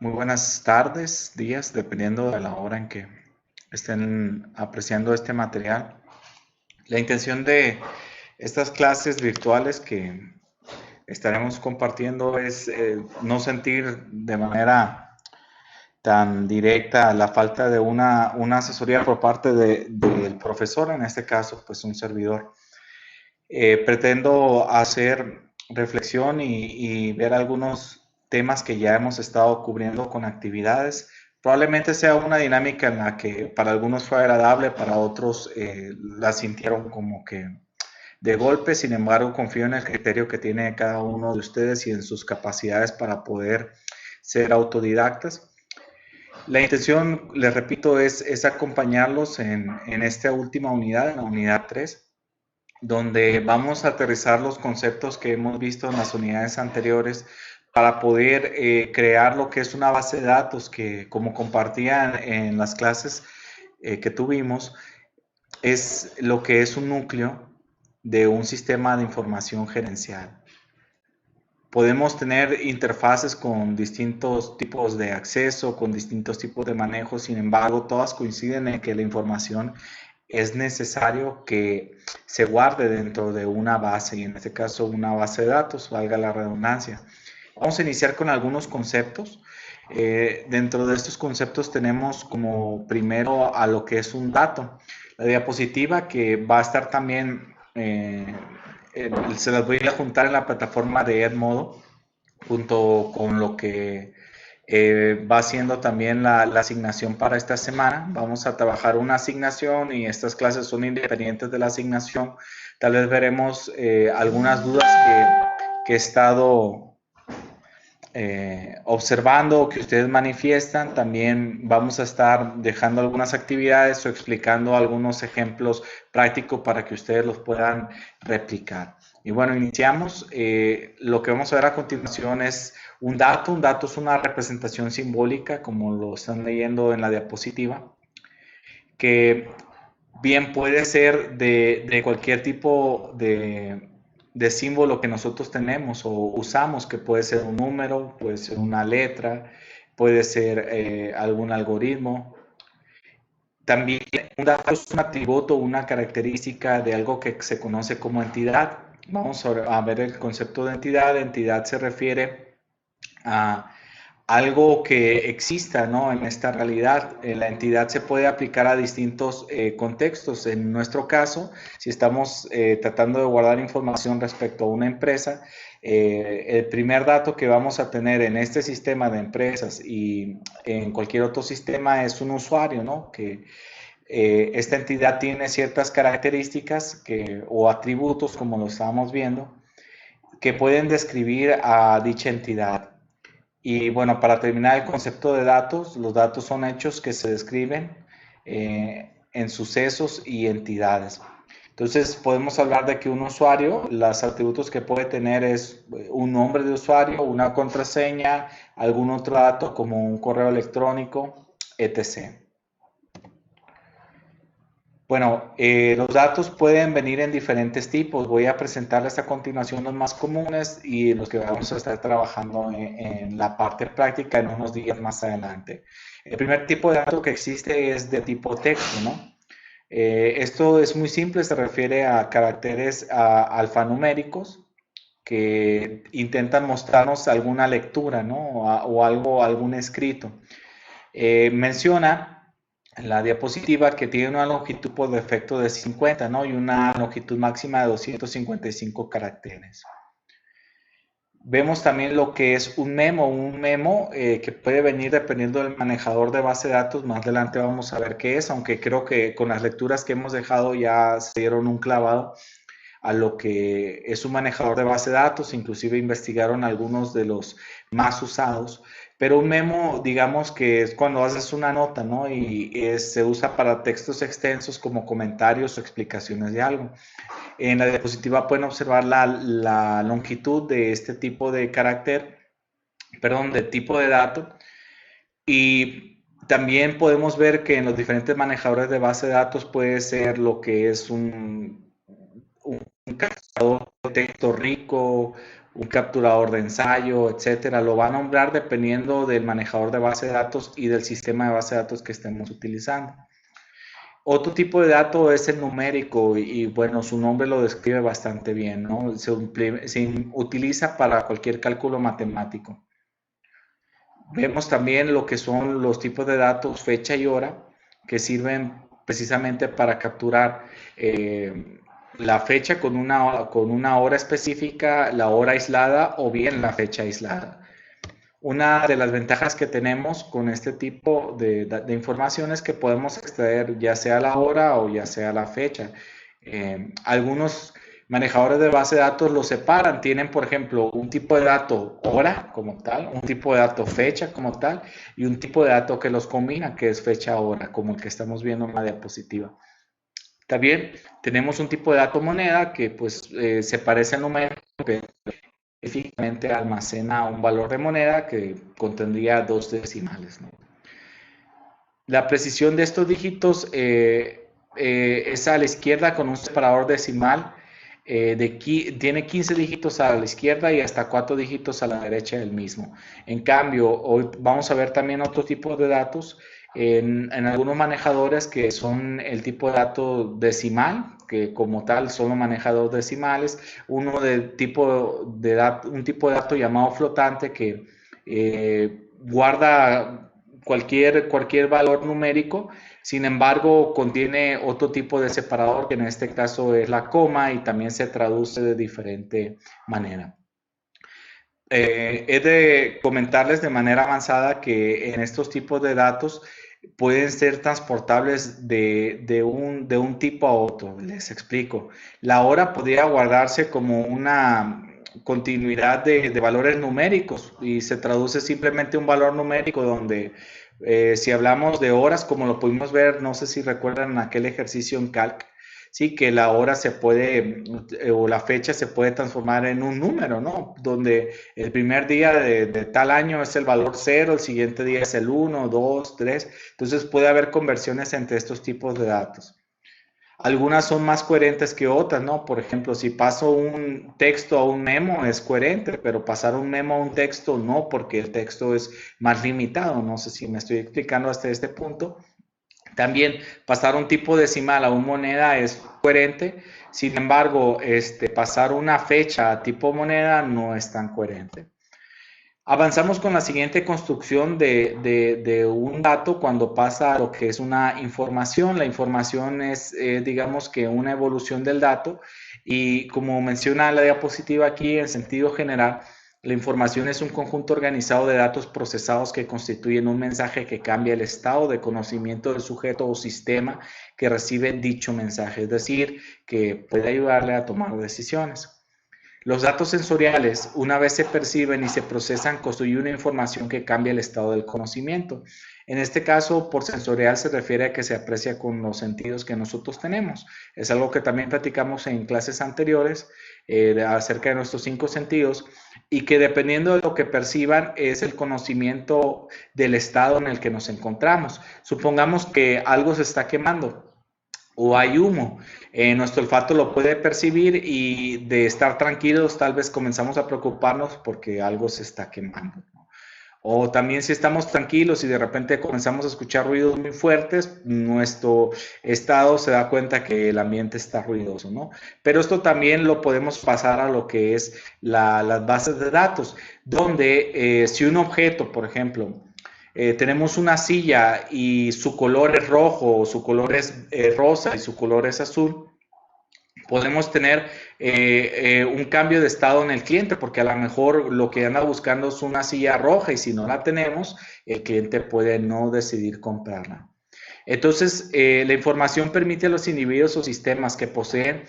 Muy buenas tardes, días, dependiendo de la hora en que estén apreciando este material. La intención de estas clases virtuales que estaremos compartiendo es no sentir de manera tan directa la falta de una asesoría por parte del profesor, en este caso, pues un servidor. Pretendo hacer reflexión y ver algunos temas que ya hemos estado cubriendo con actividades. Probablemente sea una dinámica en la que para algunos fue agradable, para otros la sintieron como que de golpe. Sin embargo, confío en el criterio que tiene cada uno de ustedes y en sus capacidades para poder ser autodidactas. La intención, les repito, es acompañarlos en esta última unidad, en la unidad 3, donde vamos a aterrizar los conceptos que hemos visto en las unidades anteriores para poder crear lo que es una base de datos que, como compartía en las clases que tuvimos, es lo que es un núcleo de un sistema de información gerencial. Podemos tener interfaces con distintos tipos de acceso, con distintos tipos de manejo, sin embargo, todas coinciden en que la información es necesario que se guarde dentro de una base, y en este caso una base de datos, valga la redundancia. Vamos a iniciar con algunos conceptos. Dentro de estos conceptos tenemos como primero a lo que es un dato. La diapositiva que va a estar también, se las voy a juntar en la plataforma de Edmodo, junto con lo que va siendo también la asignación para esta semana. Vamos a trabajar una asignación y estas clases son independientes de la asignación. Tal vez veremos algunas dudas que he estado observando o que ustedes manifiestan. También vamos a estar dejando algunas actividades o explicando algunos ejemplos prácticos para que ustedes los puedan replicar. Y bueno, iniciamos. Lo que vamos a ver a continuación es un dato. Un dato es una representación simbólica, como lo están leyendo en la diapositiva, que bien puede ser de cualquier tipo de símbolo que nosotros tenemos o usamos, que puede ser un número, puede ser una letra, puede ser algún algoritmo. También un dato es un atributo, una característica de algo que se conoce como entidad. Vamos a ver el concepto de entidad. Entidad se refiere a algo que exista, ¿no?, en esta realidad. La entidad se puede aplicar a distintos contextos. En nuestro caso, si estamos tratando de guardar información respecto a una empresa, el primer dato que vamos a tener en este sistema de empresas y en cualquier otro sistema es un usuario, ¿no?, que esta entidad tiene ciertas características o atributos, como lo estábamos viendo, que pueden describir a dicha entidad. Y bueno, para terminar el concepto de datos, los datos son hechos que se describen en sucesos y entidades. Entonces podemos hablar de que un usuario, los atributos que puede tener es un nombre de usuario, una contraseña, algún otro dato como un correo electrónico, etc. Bueno, los datos pueden venir en diferentes tipos. Voy a presentarles a continuación los más comunes y los que vamos a estar trabajando en la parte práctica en unos días más adelante. El primer tipo de dato que existe es de tipo texto, ¿no? Esto es muy simple, se refiere a caracteres alfanuméricos que intentan mostrarnos alguna lectura, ¿no? O algo, algún escrito. Menciona en la diapositiva que tiene una longitud por defecto de 50, ¿no?, y una longitud máxima de 255 caracteres. Vemos también lo que es un memo que puede venir dependiendo del manejador de base de datos. Más adelante vamos a ver qué es, aunque creo que con las lecturas que hemos dejado ya se dieron un clavado a lo que es un manejador de base de datos. Inclusive investigaron algunos de los más usados. Pero un memo, digamos que es cuando haces una nota, ¿no?, y se usa para textos extensos como comentarios o explicaciones de algo. En la diapositiva pueden observar la longitud de este tipo de carácter, perdón, de tipo de dato. Y también podemos ver que en los diferentes manejadores de base de datos puede ser lo que es un cazador de texto rico, un capturador de ensayo, etcétera. Lo va a nombrar dependiendo del manejador de base de datos y del sistema de base de datos que estemos utilizando. Otro tipo de dato es el numérico bueno, su nombre lo describe bastante bien, ¿no? Se utiliza para cualquier cálculo matemático. Vemos también lo que son los tipos de datos fecha y hora que sirven precisamente para capturar la fecha con una hora específica, la hora aislada o bien la fecha aislada. Una de las ventajas que tenemos con este tipo de información es que podemos extraer ya sea la hora o ya sea la fecha. Algunos manejadores de base de datos lo separan, tienen por ejemplo un tipo de dato hora como tal, un tipo de dato fecha como tal y un tipo de dato que los combina que es fecha hora como el que estamos viendo en la diapositiva. También tenemos un tipo de dato moneda que pues se parece al número, pero específicamente almacena un valor de moneda que contendría 2 decimales, ¿no? La precisión de estos dígitos es a la izquierda con un separador decimal. Tiene 15 dígitos a la izquierda y hasta 4 dígitos a la derecha del mismo. En cambio, hoy vamos a ver también otro tipo de datos en algunos manejadores que son el tipo de dato decimal, que como tal solo maneja 2 decimales, un tipo de dato llamado flotante que guarda cualquier valor numérico, sin embargo contiene otro tipo de separador que en este caso es la coma y también se traduce de diferente manera. He de comentarles de manera avanzada que en estos tipos de datos pueden ser transportables de un tipo a otro. Les explico. La hora podría guardarse como una continuidad de valores numéricos y se traduce simplemente un valor numérico donde si hablamos de horas, como lo pudimos ver, no sé si recuerdan aquel ejercicio en Calc, sí, que la hora se puede, o la fecha se puede transformar en un número, ¿no? Donde el primer día de tal año es el valor 0, el siguiente día es el 1, 2, 3. Entonces puede haber conversiones entre estos tipos de datos. Algunas son más coherentes que otras, ¿no? Por ejemplo, si paso un texto a un memo es coherente, pero pasar un memo a un texto no, porque el texto es más limitado. No sé si me estoy explicando hasta este punto. También pasar un tipo decimal a una moneda es coherente, sin embargo, pasar una fecha a tipo moneda no es tan coherente. Avanzamos con la siguiente construcción de un dato cuando pasa a lo que es una información. La información es, digamos que una evolución del dato y como menciona la diapositiva aquí, en sentido general, la información es un conjunto organizado de datos procesados que constituyen un mensaje que cambia el estado de conocimiento del sujeto o sistema que recibe dicho mensaje, es decir, que puede ayudarle a tomar decisiones. Los datos sensoriales, una vez se perciben y se procesan, constituyen una información que cambia el estado del conocimiento. En este caso, por sensorial se refiere a que se aprecia con los sentidos que nosotros tenemos. Es algo que también platicamos en clases anteriores acerca de nuestros 5 sentidos y que dependiendo de lo que perciban es el conocimiento del estado en el que nos encontramos. Supongamos que algo se está quemando o hay humo. Nuestro olfato lo puede percibir y de estar tranquilos tal vez comenzamos a preocuparnos porque algo se está quemando, ¿no? O también si estamos tranquilos y de repente comenzamos a escuchar ruidos muy fuertes, nuestro estado se da cuenta que el ambiente está ruidoso, ¿no? Pero esto también lo podemos pasar a lo que es las bases de datos, donde si un objeto, por ejemplo, tenemos una silla y su color es rojo, o su color es rosa y su color es azul, podemos tener un cambio de estado en el cliente, porque a lo mejor lo que anda buscando es una silla roja y si no la tenemos, el cliente puede no decidir comprarla. Entonces, la información permite a los individuos o sistemas que poseen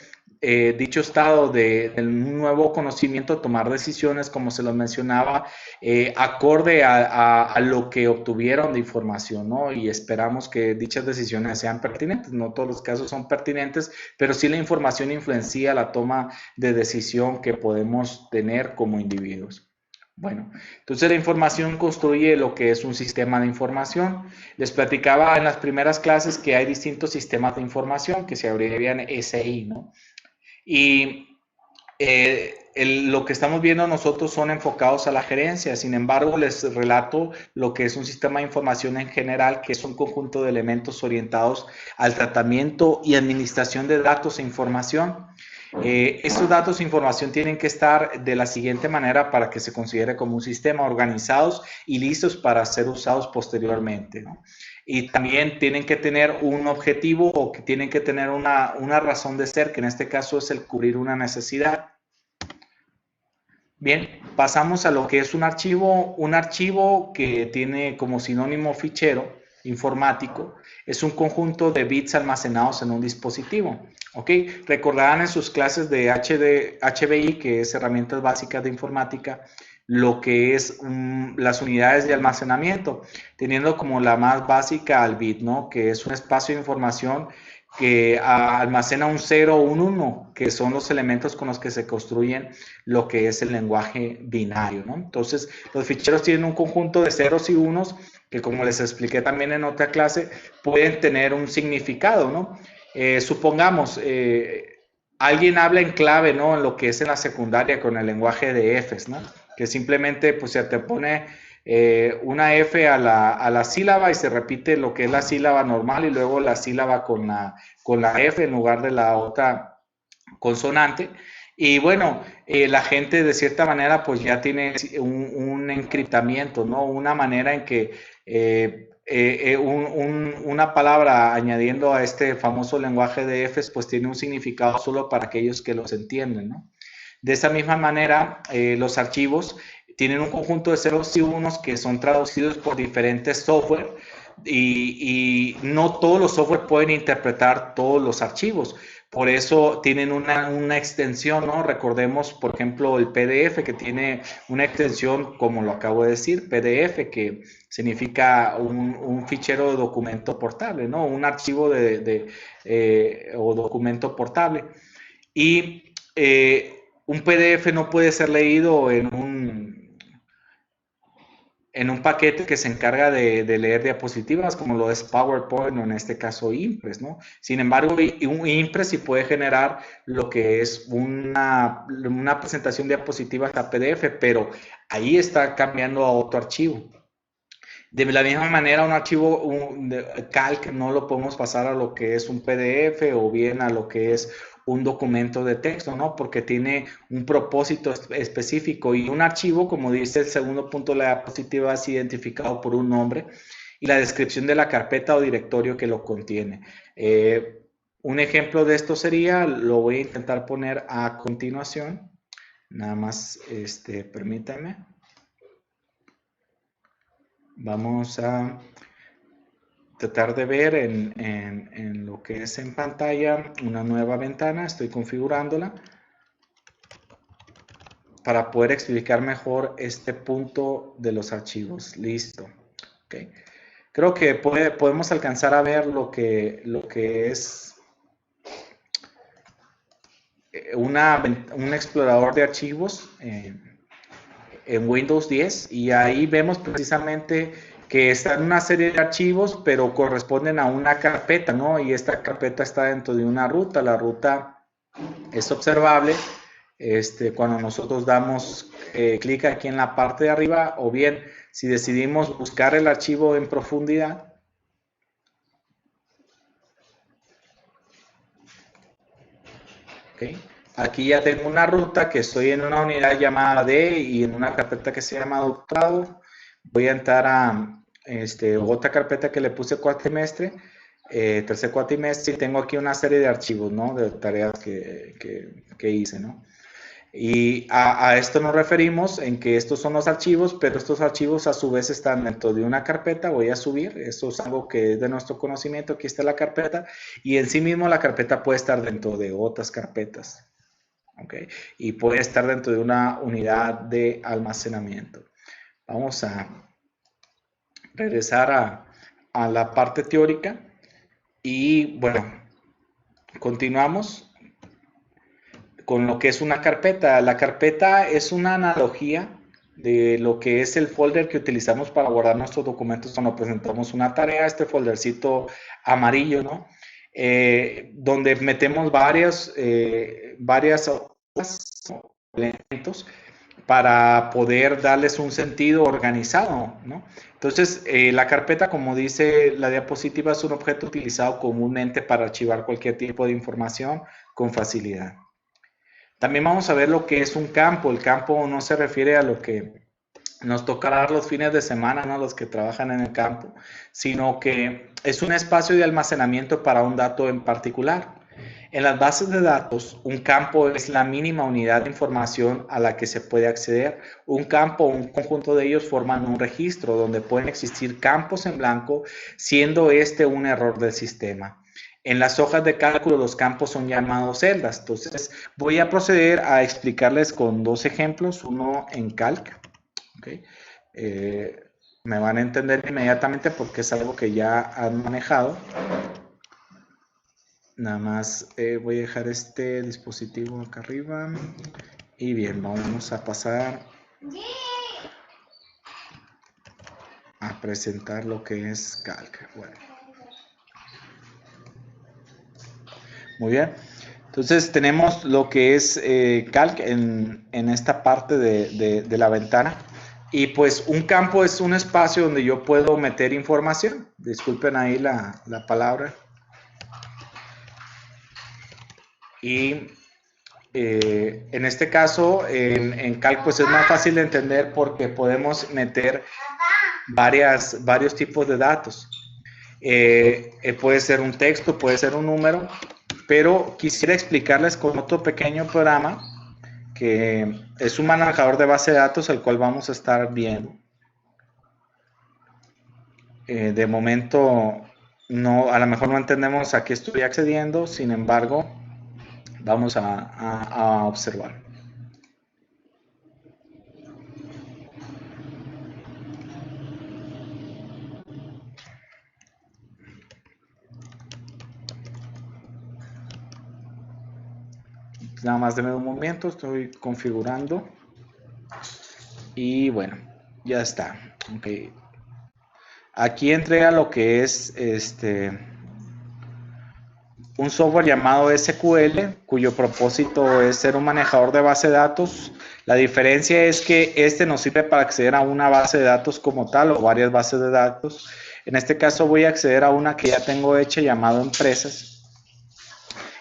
dicho estado de un nuevo conocimiento tomar decisiones, como se lo mencionaba, acorde a lo que obtuvieron de información, ¿no? Y esperamos que dichas decisiones sean pertinentes. No todos los casos son pertinentes, pero sí la información influencia la toma de decisión que podemos tener como individuos. Bueno, entonces la información construye lo que es un sistema de información. Les platicaba en las primeras clases que hay distintos sistemas de información que se abrevian SI, ¿no? Y lo que estamos viendo nosotros son enfocados a la gerencia. Sin embargo, les relato lo que es un sistema de información en general, que es un conjunto de elementos orientados al tratamiento y administración de datos e información. Estos datos e información tienen que estar de la siguiente manera para que se considere como un sistema, organizados y listos para ser usados posteriormente, ¿no? Y también tienen que tener un objetivo, o que tienen que tener una razón de ser, que en este caso es el cubrir una necesidad. Bien, pasamos a lo que es un archivo. Un archivo, que tiene como sinónimo fichero informático, es un conjunto de bits almacenados en un dispositivo. ¿Ok? Recordarán en sus clases de HBI, que es herramientas básicas de informática, lo que es las unidades de almacenamiento, teniendo como la más básica al bit, ¿no? Que es un espacio de información que almacena un 0 o un 1, que son los elementos con los que se construyen lo que es el lenguaje binario, ¿no? Entonces, los ficheros tienen un conjunto de ceros y unos que, como les expliqué también en otra clase, pueden tener un significado, ¿no? Supongamos, alguien habla en clave, ¿no? En lo que es en la secundaria con el lenguaje de Fs, ¿no? Que simplemente, pues, se te pone una F a la sílaba y se repite lo que es la sílaba normal y luego la sílaba con la F en lugar de la otra consonante. Y bueno, la gente de cierta manera pues ya tiene un encriptamiento, ¿no? Una manera en que una palabra añadiendo a este famoso lenguaje de Fs pues tiene un significado solo para aquellos que los entienden, ¿no? De esa misma manera, los archivos tienen un conjunto de ceros y unos que son traducidos por diferentes software, y no todos los software pueden interpretar todos los archivos. Por eso tienen una extensión, ¿no? Recordemos, por ejemplo, el PDF, que tiene una extensión, como lo acabo de decir, PDF, que significa un fichero de documento portable, ¿no? Un archivo o documento portable. Y un PDF no puede ser leído en un paquete que se encarga de leer diapositivas, como lo es PowerPoint o en este caso Impress, ¿no? Sin embargo, un Impress sí puede generar lo que es una presentación de diapositivas a PDF, pero ahí está cambiando a otro archivo. De la misma manera, un archivo de calc no lo podemos pasar a lo que es un PDF o bien a lo que es un documento de texto, ¿no? Porque tiene un propósito específico, y un archivo, como dice el segundo punto de la diapositiva, es identificado por un nombre y la descripción de la carpeta o directorio que lo contiene. Un ejemplo de esto sería, lo voy a intentar poner a continuación, nada más, permítanme. Vamos a tratar de ver en lo que es en pantalla una nueva ventana. Estoy configurándola para poder explicar mejor este punto de los archivos. Listo. Okay. Creo que podemos alcanzar a ver lo que es un explorador de archivos en Windows 10, y ahí vemos precisamente que están una serie de archivos, pero corresponden a una carpeta, ¿no? Y esta carpeta está dentro de una ruta. La ruta es observable cuando nosotros damos clic aquí en la parte de arriba, o bien si decidimos buscar el archivo en profundidad. ¿Okay? Aquí ya tengo una ruta que estoy en una unidad llamada D y en una carpeta que se llama doctorado. Voy a entrar a otra carpeta que le puse cuatrimestre, tercer cuatrimestre, y tengo aquí una serie de archivos, ¿no? De tareas que hice, ¿no? Y a esto nos referimos en que estos son los archivos, pero estos archivos a su vez están dentro de una carpeta. Voy a subir, esto es algo que es de nuestro conocimiento. Aquí está la carpeta, y en sí mismo la carpeta puede estar dentro de otras carpetas, ¿ok? Y puede estar dentro de una unidad de almacenamiento. Vamos a regresar a la parte teórica y bueno, continuamos con lo que es una carpeta. La carpeta es una analogía de lo que es el folder que utilizamos para guardar nuestros documentos cuando presentamos una tarea, este foldercito amarillo, ¿no? Donde metemos varias hojas elementos para poder darles un sentido organizado, ¿no? Entonces, la carpeta, como dice la diapositiva, es un objeto utilizado comúnmente para archivar cualquier tipo de información con facilidad. También vamos a ver lo que es un campo. El campo no se refiere a lo que nos toca dar los fines de semana, ¿no? Los que trabajan en el campo, sino que es un espacio de almacenamiento para un dato en particular. En las bases de datos, un campo es la mínima unidad de información a la que se puede acceder. Un campo o un conjunto de ellos forman un registro donde pueden existir campos en blanco, siendo este un error del sistema. En las hojas de cálculo los campos son llamados celdas. Entonces voy a proceder a explicarles con dos ejemplos, uno en Calc. Okay. Me van a entender inmediatamente porque es algo que ya han manejado. Nada más voy a dejar este dispositivo acá arriba. Y bien, vamos a pasar a presentar lo que es Calc. Bueno. Muy bien. Entonces tenemos lo que es Calc en esta parte de la ventana. Y pues un campo es un espacio donde yo puedo meter información. Disculpen ahí la palabra. Y en este caso, en Calc, pues es más fácil de entender porque podemos meter varios tipos de datos. Puede ser un texto, puede ser un número, pero quisiera explicarles con otro pequeño programa que es un manejador de base de datos, el cual vamos a estar viendo. De momento, no, a lo mejor no entendemos a qué estoy accediendo, sin embargo, vamos a observar. Nada más denme un momento, estoy configurando. Y bueno, ya está. Okay. Aquí entrega lo que es un software llamado SQL, cuyo propósito es ser un manejador de base de datos. La diferencia es que este nos sirve para acceder a una base de datos como tal o varias bases de datos. En este caso voy a acceder a una que ya tengo hecha llamado empresas.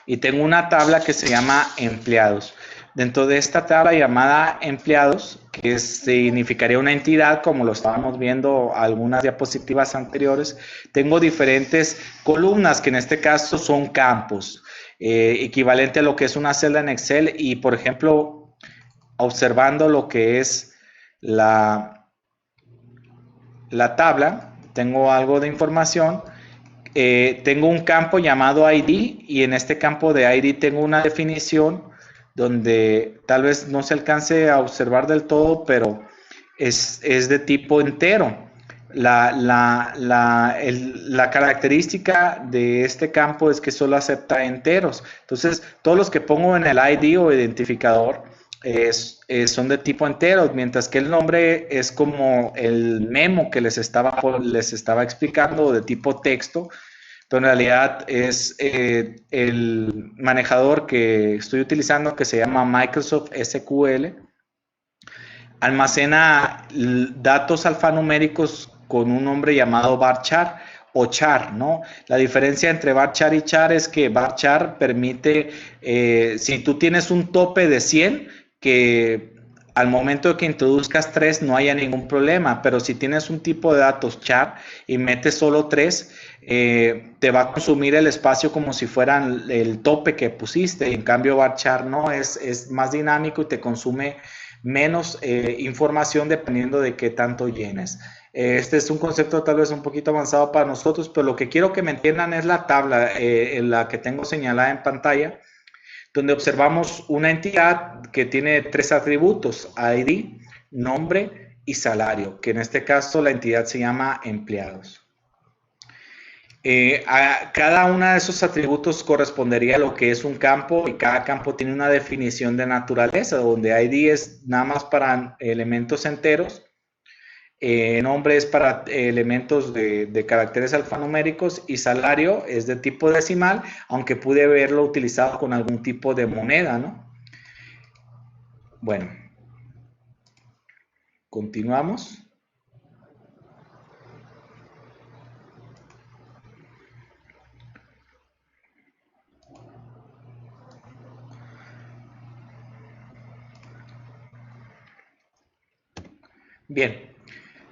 Y tengo una tabla que se llama empleados. Dentro de esta tabla llamada empleados, que significaría una entidad, como lo estábamos viendo algunas diapositivas anteriores, tengo diferentes columnas, que en este caso son campos, equivalente a lo que es una celda en Excel. Y, por ejemplo, observando lo que es la tabla, tengo algo de información. Tengo un campo llamado ID y en este campo de ID tengo una definición donde tal vez no se alcance a observar del todo, pero es de tipo entero. La característica de este campo es que solo acepta enteros. Entonces, todos los que pongo en el ID o identificador son de tipo enteros, mientras que el nombre es como el memo que les estaba explicando, de tipo texto. Pero en realidad es el manejador que estoy utilizando, que se llama Microsoft SQL. Almacena datos alfanuméricos con un nombre llamado varchar o char, ¿no? La diferencia entre varchar y char es que varchar permite, si tú tienes un tope de 100, que al momento de que introduzcas 3 no haya ningún problema, pero si tienes un tipo de datos char y metes solo 3, te va a consumir el espacio como si fueran el tope que pusiste. En cambio, varchar no, es más dinámico y te consume menos información dependiendo de qué tanto llenes. Este es un concepto tal vez un poquito avanzado para nosotros, pero lo que quiero que me entiendan es la tabla en la que tengo señalada en pantalla, donde observamos una entidad que tiene 3 atributos: ID, nombre y salario, que en este caso la entidad se llama empleados. A cada uno de esos atributos correspondería a lo que es un campo, y cada campo tiene una definición de naturaleza, donde ID es nada más para elementos enteros, nombre es para elementos de caracteres alfanuméricos, y salario es de tipo decimal, aunque pude haberlo utilizado con algún tipo de moneda, ¿no? Bueno, continuamos. Bien,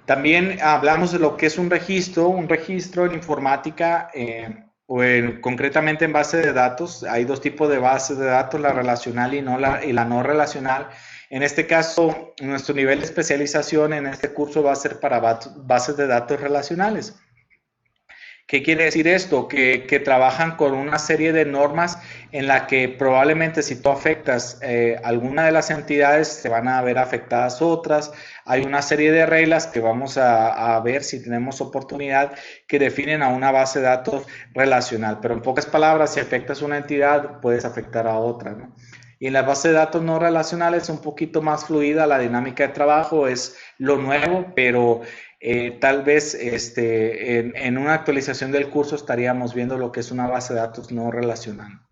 también hablamos de lo que es un registro. Un registro en informática concretamente en base de datos. Hay dos tipos de bases de datos, la relacional y la no relacional. En este caso, nuestro nivel de especialización en este curso va a ser para bases de datos relacionales. ¿Qué quiere decir esto? Que trabajan con una serie de normas en la que probablemente si tú afectas alguna de las entidades, se van a ver afectadas otras. Hay una serie de reglas que vamos a ver si tenemos oportunidad que definen a una base de datos relacional. Pero en pocas palabras, si afectas una entidad, puedes afectar a otra, ¿no? Y en la base de datos no relacionales es un poquito más fluida, la dinámica de trabajo es lo nuevo, pero tal vez en una actualización del curso estaríamos viendo lo que es una base de datos no relacional.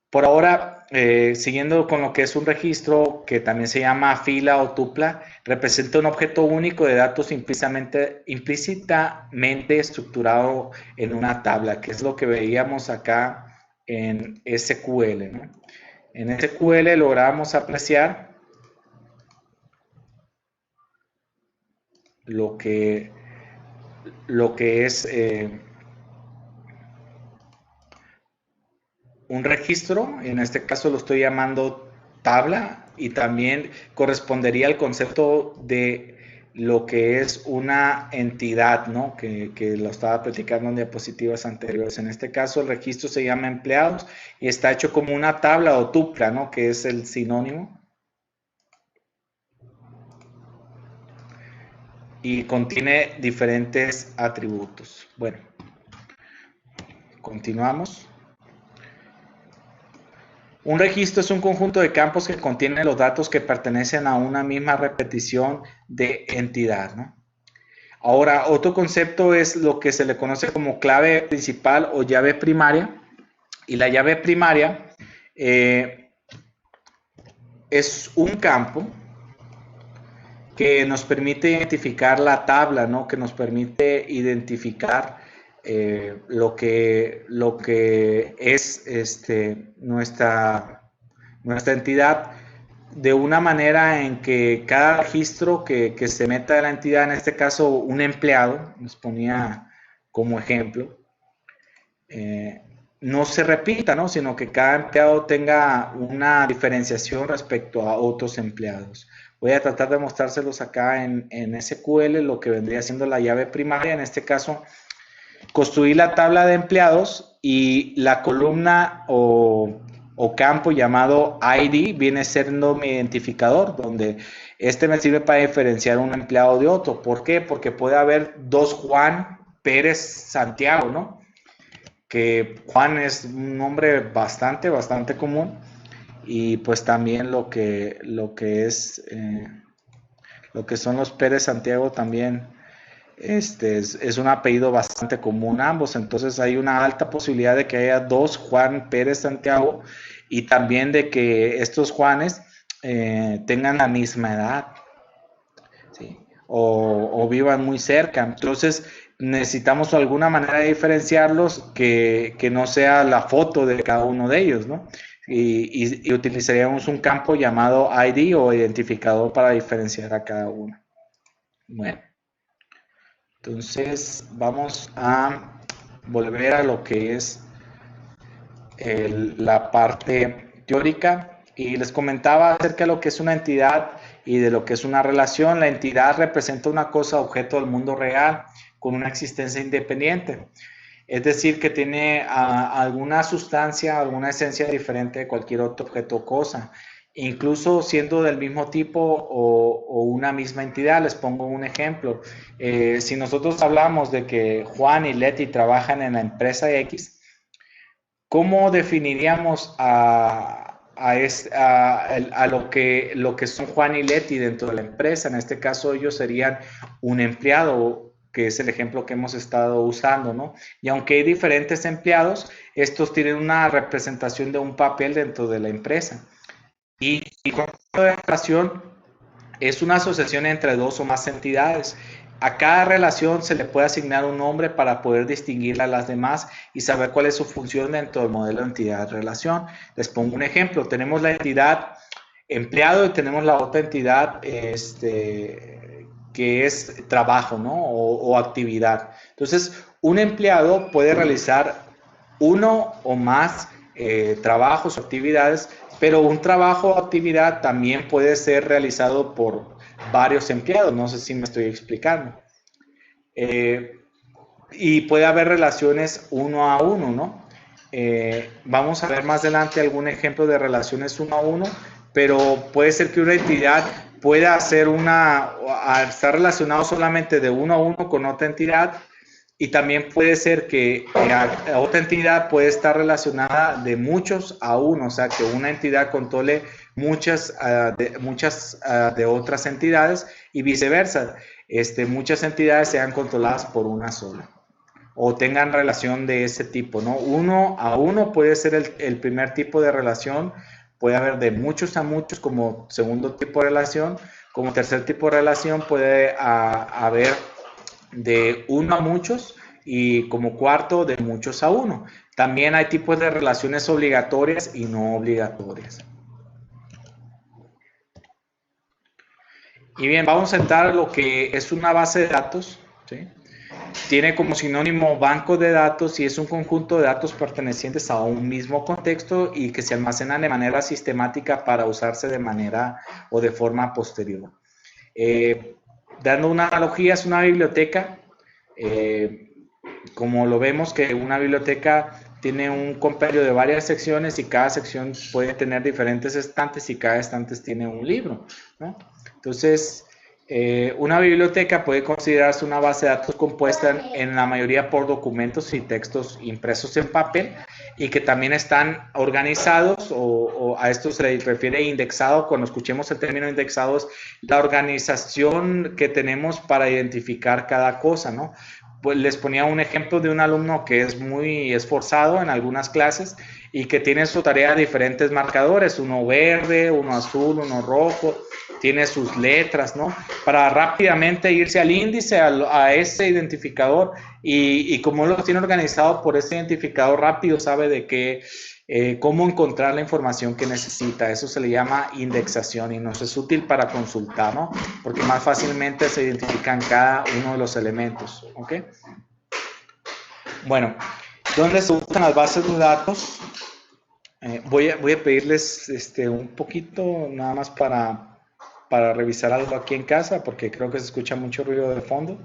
Por ahora, siguiendo con lo que es un registro, que también se llama fila o tupla, representa un objeto único de datos implícitamente estructurado en una tabla, que es lo que veíamos acá en SQL, ¿no? En SQL logramos apreciar lo que es un registro. En este caso lo estoy llamando tabla, y también correspondería al concepto de lo que es una entidad, ¿no? Que lo estaba platicando en diapositivas anteriores. En este caso el registro se llama empleados y está hecho como una tabla o tupla, ¿no? Que es el sinónimo. Y contiene diferentes atributos. Bueno, continuamos. Un registro es un conjunto de campos que contiene los datos que pertenecen a una misma repetición de entidad, ¿no? Ahora, otro concepto es lo que se le conoce como clave principal o llave primaria. Y la llave primaria es un campo que nos permite identificar la tabla, ¿no? Que nos permite identificar lo que es nuestra entidad, de una manera en que cada registro que se meta de la entidad, en este caso un empleado, nos ponía como ejemplo, no se repita, ¿no? Sino que cada empleado tenga una diferenciación respecto a otros empleados. Voy a tratar de mostrárselos acá en SQL, lo que vendría siendo la llave primaria. En este caso, construir la tabla de empleados, y la columna o campo llamado ID viene siendo mi identificador, donde me sirve para diferenciar un empleado de otro. ¿Por qué? Porque puede haber dos Juan Pérez Santiago, ¿no? Que Juan es un nombre bastante común, y pues también lo que son los Pérez Santiago también es un apellido bastante común ambos. Entonces hay una alta posibilidad de que haya dos Juan Pérez Santiago, y también de que estos Juanes tengan la misma edad, ¿sí? O vivan muy cerca. Entonces necesitamos alguna manera de diferenciarlos que no sea la foto de cada uno de ellos, ¿no? Y utilizaríamos un campo llamado ID o identificador para diferenciar a cada uno. Bueno, entonces vamos a volver a lo que es la parte teórica, y les comentaba acerca de lo que es una entidad y de lo que es una relación. La entidad representa una cosa, objeto del mundo real, con una existencia independiente. Es decir, que tiene alguna sustancia, alguna esencia diferente de cualquier otro objeto o cosa, incluso siendo del mismo tipo o una misma entidad. Les pongo un ejemplo. Si nosotros hablamos de que Juan y Leti trabajan en la empresa X, ¿cómo definiríamos lo que son Juan y Leti dentro de la empresa? En este caso ellos serían un empleado, que es el ejemplo que hemos estado usando, ¿no? Y aunque hay diferentes empleados, estos tienen una representación de un papel dentro de la empresa. Y conjunto de relación es una asociación entre dos o más entidades. A cada relación se le puede asignar un nombre para poder distinguirla a las demás y saber cuál es su función dentro del modelo de entidad-relación. Les pongo un ejemplo. Tenemos la entidad empleado y tenemos la otra entidad que es trabajo, ¿no? O actividad. Entonces, un empleado puede realizar uno o más trabajos o actividades, pero un trabajo o actividad también puede ser realizado por varios empleados. No sé si me estoy explicando. Eh, y puede haber relaciones uno a uno, ¿no? Vamos a ver más adelante algún ejemplo de relaciones uno a uno, pero puede ser que una entidad pueda hacer estar relacionado solamente de uno a uno con otra entidad, y también puede ser que otra entidad puede estar relacionada de muchos a uno, o sea, que una entidad controle muchas de otras entidades y viceversa. Muchas entidades sean controladas por una sola o tengan relación de ese tipo, ¿no? Uno a uno puede ser el primer tipo de relación, puede haber de muchos a muchos como segundo tipo de relación, como tercer tipo de relación puede haber de uno a muchos y como cuarto de muchos a uno. También hay tipos de relaciones obligatorias y no obligatorias. Y bien, vamos a entrar a lo que es una base de datos, ¿sí? Tiene como sinónimo banco de datos y es un conjunto de datos pertenecientes a un mismo contexto y que se almacenan de manera sistemática para usarse de manera o de forma posterior. Dando una analogía, es una biblioteca. Eh, Como lo vemos que una biblioteca tiene un compendio de varias secciones y cada sección puede tener diferentes estantes y cada estante tiene un libro, ¿no? Entonces, una biblioteca puede considerarse una base de datos compuesta en la mayoría por documentos y textos impresos en papel y que también están organizados o a esto se le refiere indexado. Cuando escuchemos el término indexado es la organización que tenemos para identificar cada cosa, ¿no? Pues les ponía un ejemplo de un alumno que es muy esforzado en algunas clases y que tiene su tarea diferentes marcadores, uno verde, uno azul, uno rojo, tiene sus letras, ¿no? Para rápidamente irse al índice, a ese identificador y como lo tiene organizado por ese identificador rápido, sabe de qué, cómo encontrar la información que necesita. Eso se le llama indexación y nos es útil para consultar, ¿no? Porque más fácilmente se identifican cada uno de los elementos, ¿ok? Bueno, ¿dónde se usan las bases de datos? Voy a pedirles un poquito nada más para revisar algo aquí en casa, porque creo que se escucha mucho ruido de fondo.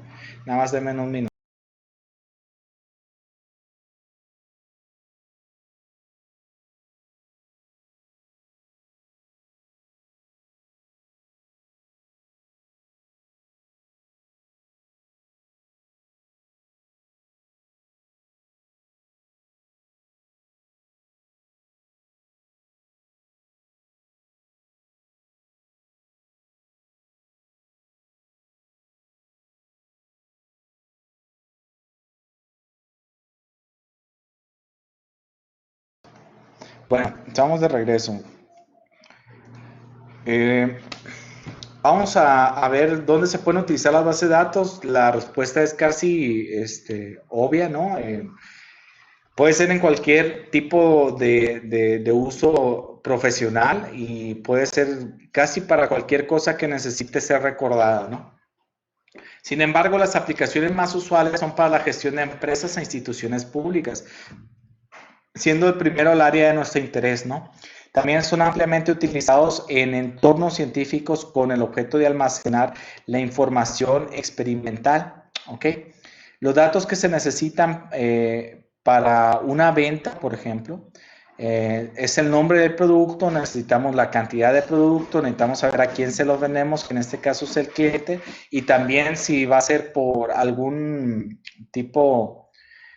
Nada más denme un minuto. Bueno, estamos de regreso. Eh, Vamos a ver dónde se pueden utilizar las bases de datos. La respuesta es casi obvia, ¿no? Puede ser en cualquier tipo de uso profesional y puede ser casi para cualquier cosa que necesite ser recordada, ¿no? Sin embargo, las aplicaciones más usuales son para la gestión de empresas e instituciones públicas, siendo el primero el área de nuestro interés, ¿no? También son ampliamente utilizados en entornos científicos con el objeto de almacenar la información experimental, ¿ok? Los datos que se necesitan para una venta, por ejemplo, es el nombre del producto, necesitamos la cantidad de producto, necesitamos saber a quién se lo vendemos, que en este caso es el cliente, y también si va a ser por algún tipo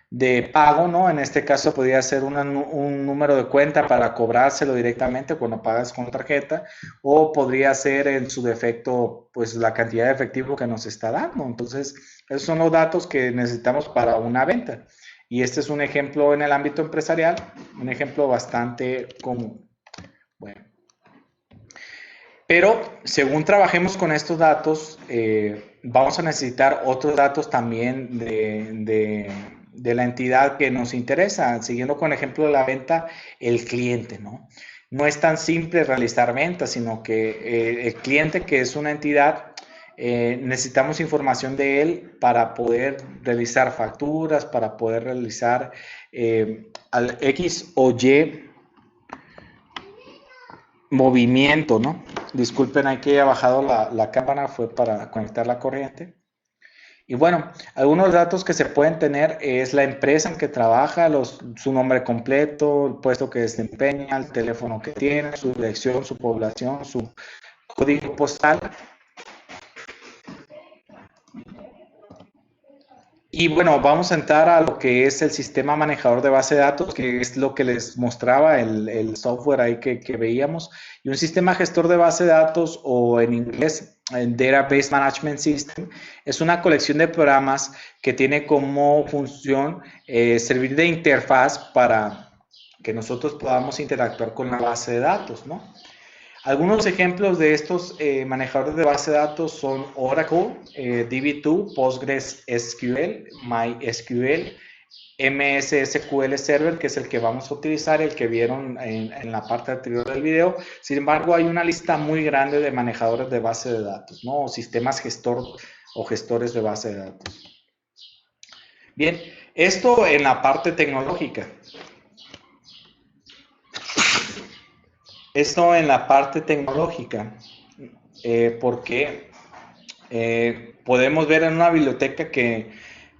de pago, ¿no? En este caso podría ser un número de cuenta para cobrárselo directamente cuando pagas con tarjeta, o podría ser en su defecto, pues la cantidad de efectivo que nos está dando. Entonces, esos son los datos que necesitamos para una venta. Y este es un ejemplo en el ámbito empresarial, un ejemplo bastante común. Bueno, Pero según trabajemos con estos datos, vamos a necesitar otros datos también de la entidad que nos interesa. Siguiendo con el ejemplo de la venta, el cliente, ¿no? No es tan simple realizar ventas, sino que el cliente, que es una entidad, necesitamos información de él para poder realizar facturas, para poder realizar al X o Y movimiento, ¿no? Disculpen, hay que haya bajado la cámara, fue para conectar la corriente. Y bueno, algunos datos que se pueden tener es la empresa en que trabaja, su nombre completo, el puesto que desempeña, el teléfono que tiene, su dirección, su población, su código postal. Y bueno, vamos a entrar a lo que es el sistema manejador de base de datos, que es lo que les mostraba el software ahí que veíamos. Y un sistema gestor de base de datos, o en inglés, el Database Management System, es una colección de programas que tiene como función servir de interfaz para que nosotros podamos interactuar con la base de datos, ¿no? Algunos ejemplos de estos manejadores de base de datos son Oracle, DB2, PostgreSQL, MySQL, MS SQL Server, que es el que vamos a utilizar, el que vieron en la parte anterior del video. Sin embargo, hay una lista muy grande de manejadores de base de datos, ¿no? O sistemas gestor o gestores de base de datos. Bien, esto en la parte tecnológica. Esto en la parte tecnológica, porque podemos ver en una biblioteca que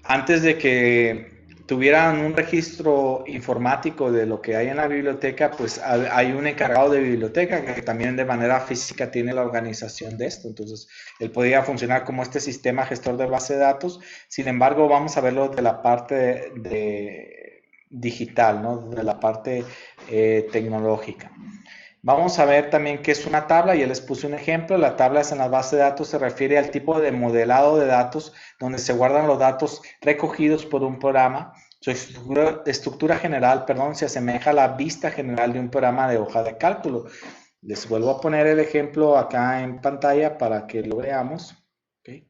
antes de que tuvieran un registro informático de lo que hay en la biblioteca, pues hay un encargado de biblioteca que también de manera física tiene la organización de esto. Entonces, él podría funcionar como este sistema gestor de base de datos. Sin embargo, vamos a verlo de la parte digital, ¿no? De la parte tecnológica. Vamos a ver también qué es una tabla. Ya les puse un ejemplo. La tabla en la base de datos se refiere al tipo de modelado de datos donde se guardan los datos recogidos por un programa. Su estructura general, perdón, se asemeja a la vista general de un programa de hoja de cálculo. Les vuelvo a poner el ejemplo acá en pantalla para que lo veamos. ¿Okay?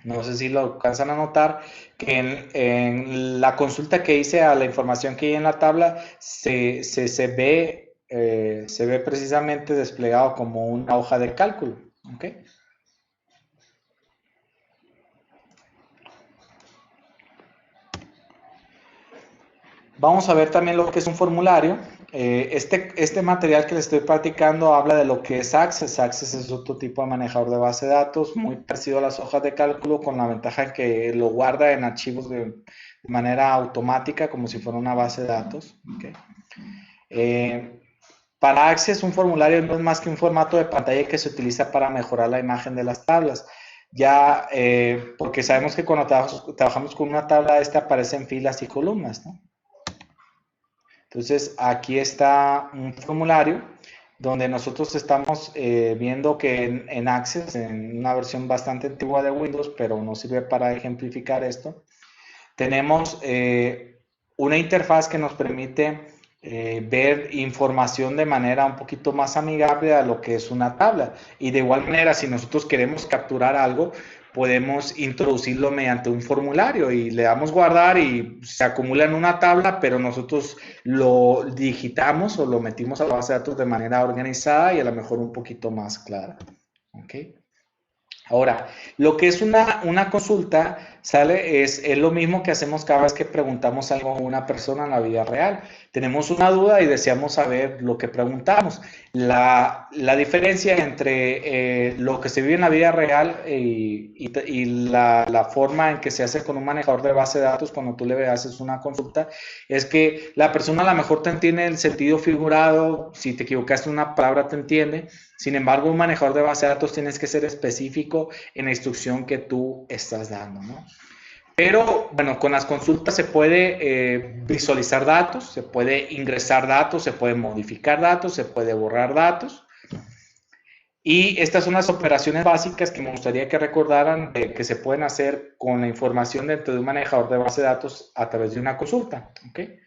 No sé si lo alcanzan a notar, que en la consulta que hice a la información que hay en la tabla se ve precisamente desplegado como una hoja de cálculo. ¿Okay? Vamos a ver también lo que es un formulario. Este material que les estoy practicando habla de lo que es Access. Access es otro tipo de manejador de base de datos, muy parecido a las hojas de cálculo, con la ventaja que lo guarda en archivos de manera automática, como si fuera una base de datos. ¿Okay? Para Access, un formulario no es más que un formato de pantalla que se utiliza para mejorar la imagen de las tablas. Ya, porque sabemos que cuando trabajamos con una tabla, esta aparece en filas y columnas, ¿no? Entonces, aquí está un formulario donde nosotros estamos viendo que en Access, en una versión bastante antigua de Windows, pero nos sirve para ejemplificar esto, tenemos una interfaz que nos permite ver información de manera un poquito más amigable a lo que es una tabla. Y de igual manera, si nosotros queremos capturar algo, podemos introducirlo mediante un formulario y le damos guardar y se acumula en una tabla, pero nosotros lo digitamos o lo metimos a la base de datos de manera organizada y a lo mejor un poquito más clara. ¿Okay? Ahora, lo que es una consulta, ¿sale? Es lo mismo que hacemos cada vez que preguntamos algo a una persona en la vida real. Tenemos una duda y deseamos saber lo que preguntamos. La diferencia entre lo que se vive en la vida real y la forma en que se hace con un manejador de base de datos cuando tú le haces una consulta es que la persona a lo mejor te entiende el sentido figurado, si te equivocaste en una palabra te entiende. Sin embargo, un manejador de base de datos tienes que ser específico en la instrucción que tú estás dando, ¿no? Pero, bueno, con las consultas se puede visualizar datos, se puede ingresar datos, se puede modificar datos, se puede borrar datos. Y estas son las operaciones básicas que me gustaría que recordaran que se pueden hacer con la información dentro de un manejador de base de datos a través de una consulta. ¿Okay?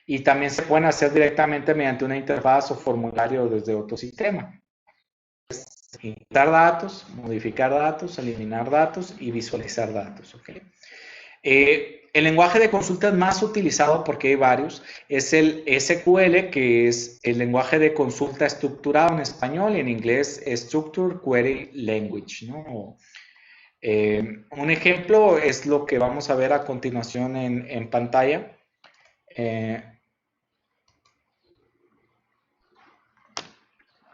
Y también se pueden hacer directamente mediante una interfaz o formulario desde otro sistema. insertar datos, modificar datos, eliminar datos y visualizar datos. ¿Okay? El lenguaje de consultas más utilizado, porque hay varios, es el SQL, que es el lenguaje de consulta estructurado en español, y en inglés Structured Query Language, ¿no? Un ejemplo es lo que vamos a ver a continuación en pantalla.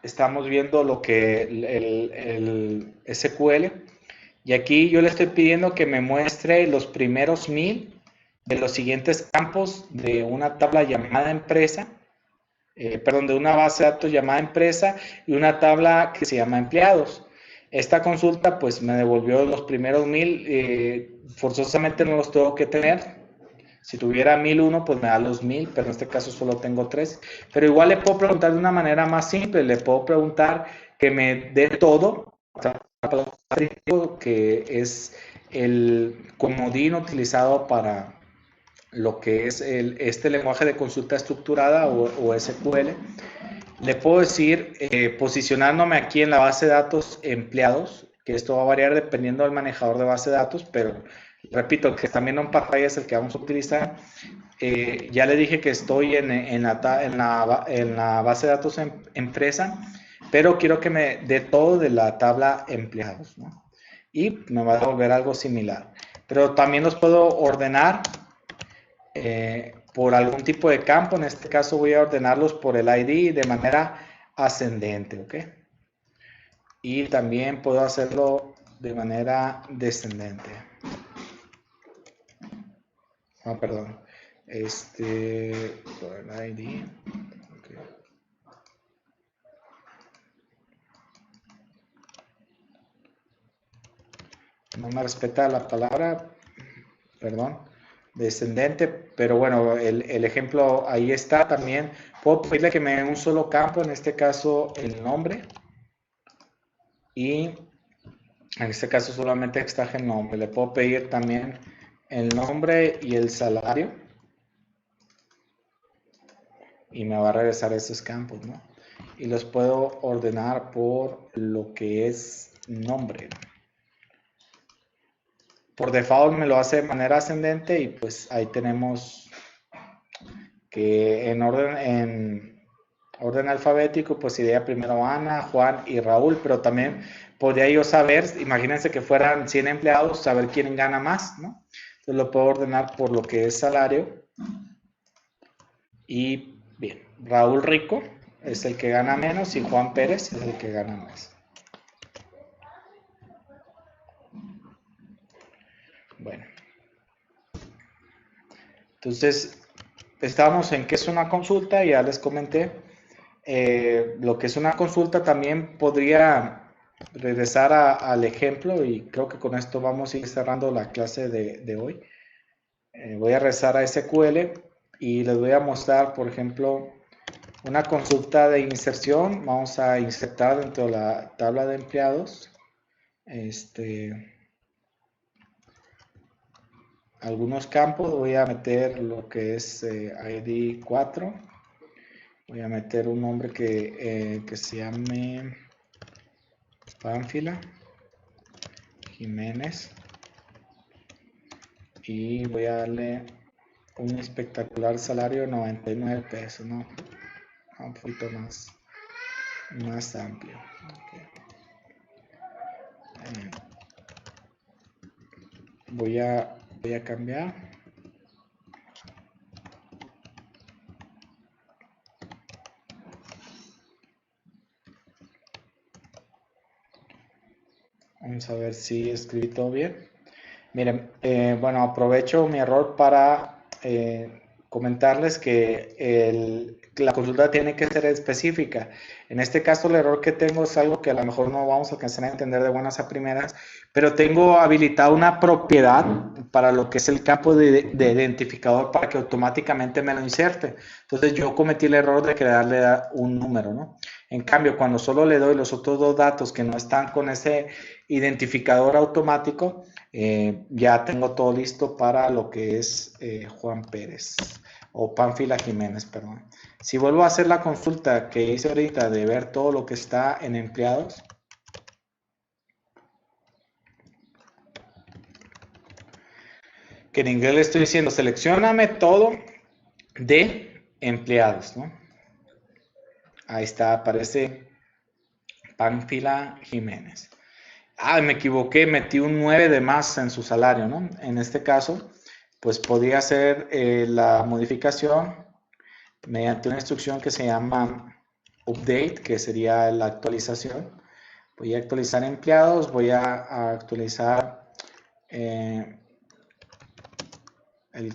Estamos viendo lo que el SQL, y aquí yo le estoy pidiendo que me muestre los primeros 1000 de los siguientes campos de una tabla llamada empresa, perdón, de una base de datos llamada empresa y una tabla que se llama empleados. Esta consulta pues me devolvió los primeros 1000, forzosamente no los tengo que tener. Si tuviera 1001, pues me da los 1000, pero en este caso solo tengo 3. Pero igual le puedo preguntar de una manera más simple, le puedo preguntar que me dé todo, que es el comodín utilizado para lo que es este lenguaje de consulta estructurada o SQL. Le puedo decir, posicionándome aquí en la base de datos empleados, que esto va a variar dependiendo del manejador de base de datos, pero repito, el que están viendo en pantalla es el que vamos a utilizar. Ya le dije que estoy en la base de datos empresa, pero quiero que me dé todo de la tabla empleados, ¿no? Y me va a devolver algo similar. Pero también los puedo ordenar por algún tipo de campo. En este caso voy a ordenarlos por el ID de manera ascendente, ¿ok? Y también puedo hacerlo de manera descendente. Ah, perdón. Por el ID. Okay. No me respeta la palabra, perdón, descendente, pero bueno, el ejemplo ahí está también. Puedo pedirle que me dé un solo campo, en este caso el nombre, y en este caso solamente extraje el nombre. Le puedo pedir también el nombre y el salario, y me va a regresar esos campos, ¿no? Y los puedo ordenar por lo que es nombre. Por default me lo hace de manera ascendente, y pues ahí tenemos que en orden alfabético pues iría primero Ana, Juan y Raúl, pero también podría yo saber, imagínense que fueran 100 empleados, saber quién gana más, ¿no? Entonces lo puedo ordenar por lo que es salario. Y bien, Raúl Rico es el que gana menos y Juan Pérez es el que gana más. Bueno, entonces estábamos en qué es una consulta, ya les comenté. Lo que es una consulta también podría regresar al ejemplo, y creo que con esto vamos a ir cerrando la clase de hoy. Voy a regresar a SQL y les voy a mostrar, por ejemplo, una consulta de inserción. Vamos a insertar dentro de la tabla de empleados algunos campos. Voy a meter lo que es ID 4. Voy a meter un nombre que se llame Pánfila Jiménez, y voy a darle un espectacular salario de 99 pesos, ¿no? Un poquito más amplio. Okay. Voy a cambiar. Vamos a ver si escribí todo bien. Miren, bueno, aprovecho mi error para comentarles que la consulta tiene que ser específica. En este caso, el error que tengo es algo que a lo mejor no vamos a alcanzar a entender de buenas a primeras, pero tengo habilitada una propiedad para lo que es el campo de identificador para que automáticamente me lo inserte. Entonces, yo cometí el error de crearle un número, ¿no? En cambio, cuando solo le doy los otros dos datos que no están con ese identificador automático, ya tengo todo listo para lo que es Juan Pérez o Pánfila Jiménez, perdón. Si vuelvo a hacer la consulta que hice ahorita de ver todo lo que está en empleados, que en inglés le estoy diciendo, seleccióname todo de empleados, ¿no? Ahí está, aparece Pánfila Jiménez. Ah, me equivoqué, metí un 9 de más en su salario, ¿no? En este caso, pues podría hacer la modificación mediante una instrucción que se llama update, que sería la actualización. Voy a actualizar empleados, voy a actualizar el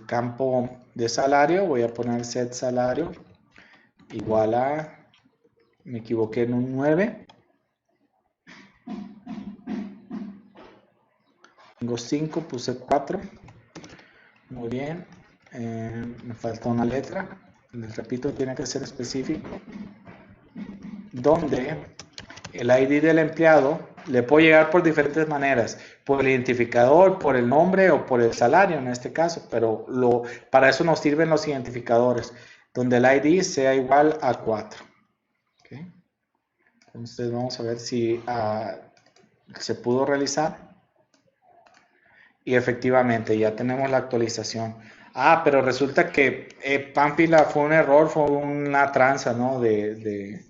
campo de salario, voy a poner set salario igual a, me equivoqué en un 9. Tengo 5, puse 4. Muy bien. Me falta una letra. Les repito, tiene que ser específico. Donde el ID del empleado le puede llegar por diferentes maneras. Por el identificador, por el nombre o por el salario en este caso. Pero para eso nos sirven los identificadores. Donde el ID sea igual a 4. ¿Okay? Entonces vamos a ver si se pudo realizar. Y efectivamente, ya tenemos la actualización. Ah, pero resulta que Pánfila fue un error, fue una tranza, ¿no? De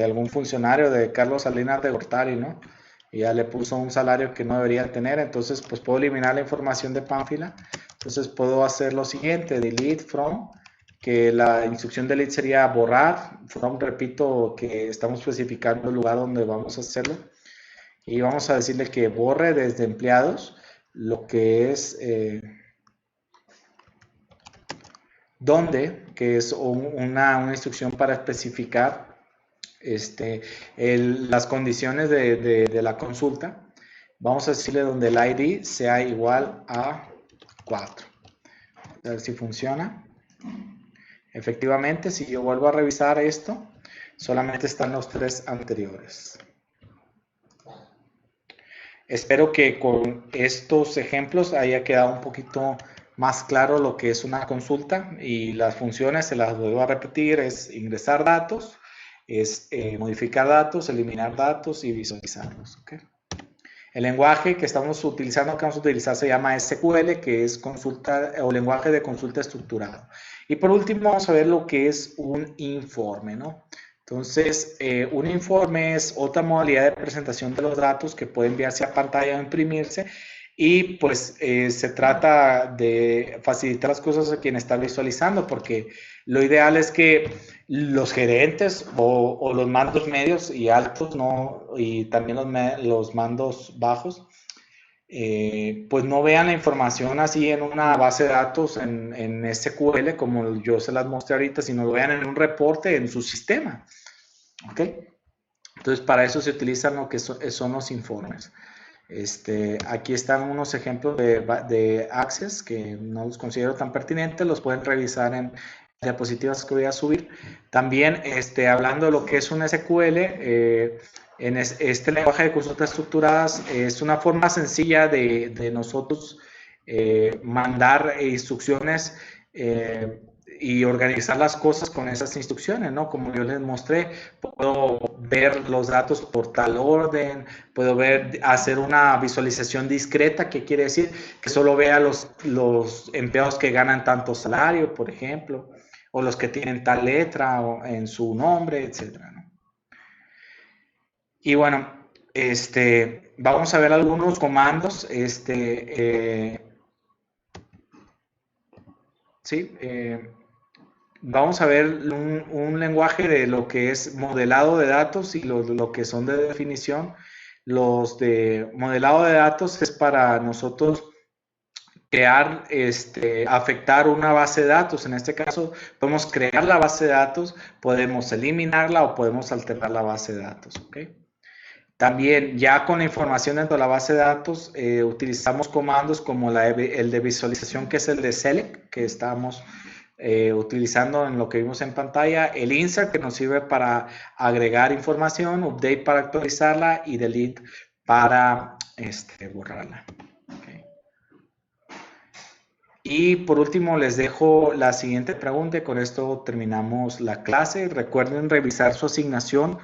algún funcionario de Carlos Salinas de Gortari, ¿no? Y ya le puso un salario que no debería tener, entonces pues puedo eliminar la información de Pánfila. Entonces puedo hacer lo siguiente, delete from, que la instrucción delete sería borrar, from, repito, que estamos especificando el lugar donde vamos a hacerlo. Y vamos a decirle que borre desde empleados lo que es donde, que es una instrucción para especificar las condiciones de la consulta. Vamos a decirle donde el ID sea igual a 4. A ver si funciona. Efectivamente, si yo vuelvo a revisar esto, solamente están los 3 anteriores. Espero que con estos ejemplos haya quedado un poquito más claro lo que es una consulta y las funciones, se las vuelvo a repetir, es ingresar datos, es modificar datos, eliminar datos y visualizarlos. ¿Okay? El lenguaje que estamos utilizando, que vamos a utilizar, se llama SQL, que es consulta o lenguaje de consulta estructurado. Y por último vamos a ver lo que es un informe, ¿no? Entonces, un informe es otra modalidad de presentación de los datos que puede enviarse a pantalla o imprimirse y pues se trata de facilitar las cosas a quien está visualizando porque lo ideal es que los gerentes o los mandos medios y altos, ¿no? Y también los mandos bajos, pues no vean la información así en una base de datos en SQL como yo se las mostré ahorita, sino lo vean en un reporte en su sistema. ¿Ok? Entonces, para eso se utilizan lo que son los informes. Aquí están unos ejemplos de Access que no los considero tan pertinentes, los pueden revisar en diapositivas que voy a subir. También, hablando de lo que es un SQL, en este lenguaje de consultas estructuradas es una forma sencilla de nosotros mandar instrucciones y organizar las cosas con esas instrucciones, ¿no? Como yo les mostré, puedo ver los datos por tal orden, puedo hacer una visualización discreta, que quiere decir que solo vea los empleados que ganan tanto salario, por ejemplo, o los que tienen tal letra en su nombre, etcétera, ¿no? Y bueno, vamos a ver algunos comandos, sí, vamos a ver un lenguaje de lo que es modelado de datos y lo que son de definición. Los de modelado de datos es para nosotros crear, afectar una base de datos. En este caso, podemos crear la base de datos, podemos eliminarla o podemos alterar la base de datos. ¿Okay? También, ya con la información dentro de la base de datos, utilizamos comandos como el de visualización, que es el de select, que estamos utilizando en lo que vimos en pantalla, el insert, que nos sirve para agregar información, update para actualizarla y delete para borrarla. Okay. Y por último les dejo la siguiente pregunta y con esto terminamos la clase. Recuerden revisar su asignación.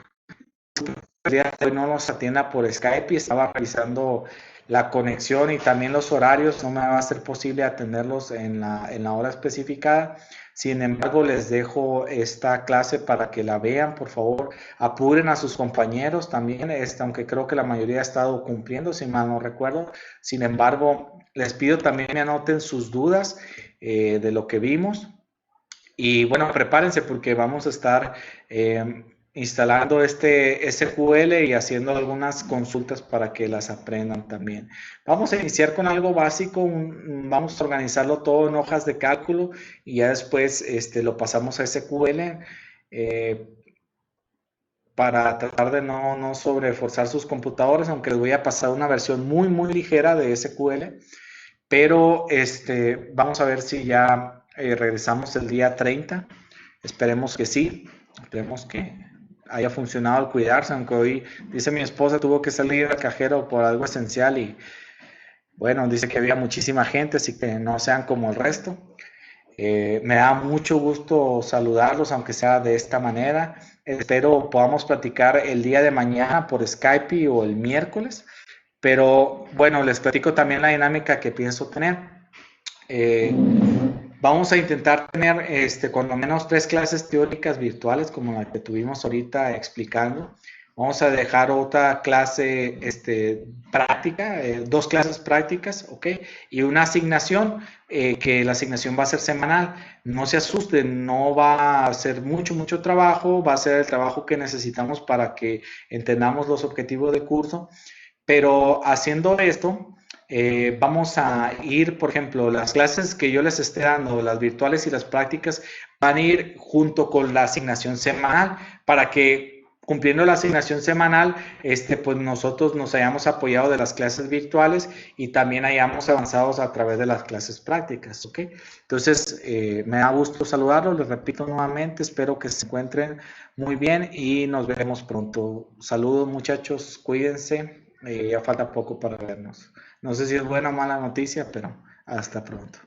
El día de hoy no nos atienda por Skype y estaba revisando la conexión y también los horarios no me va a ser posible atenderlos en la hora especificada. Sin embargo, les dejo esta clase para que la vean, por favor, apuren a sus compañeros también, aunque creo que la mayoría ha estado cumpliendo, si mal no recuerdo. Sin embargo, les pido también que anoten sus dudas de lo que vimos. Y bueno, prepárense porque vamos a estar instalando este SQL y haciendo algunas consultas para que las aprendan también. Vamos a iniciar con algo básico, vamos a organizarlo todo en hojas de cálculo y ya después lo pasamos a SQL eh, para tratar de no sobreforzar sus computadores, aunque les voy a pasar una versión muy ligera de SQL, pero vamos a ver si ya regresamos el día 30. Esperemos que sí, esperemos que haya funcionado al cuidarse, aunque hoy, dice mi esposa, tuvo que salir al cajero por algo esencial y bueno, dice que había muchísima gente, así que no sean como el resto. Me da mucho gusto saludarlos, aunque sea de esta manera. Espero podamos platicar el día de mañana por Skype o el miércoles. Pero bueno, les platico también la dinámica que pienso tener. Eh, Vamos a intentar tener con lo menos 3 clases teóricas virtuales, como la que tuvimos ahorita explicando. Vamos a dejar otra clase práctica, 2 clases prácticas, ¿ok? Y una asignación, que la asignación va a ser semanal. No se asusten, no va a ser mucho trabajo, va a ser el trabajo que necesitamos para que entendamos los objetivos del curso. Pero haciendo esto, vamos a ir, por ejemplo, las clases que yo les esté dando, las virtuales y las prácticas, van a ir junto con la asignación semanal para que cumpliendo la asignación semanal, pues nosotros nos hayamos apoyado de las clases virtuales y también hayamos avanzado a través de las clases prácticas, ¿ok? Entonces, me da gusto saludarlos, les repito nuevamente, espero que se encuentren muy bien y nos veremos pronto. Saludos muchachos, cuídense, ya falta poco para vernos. No sé si es buena o mala noticia, pero hasta pronto.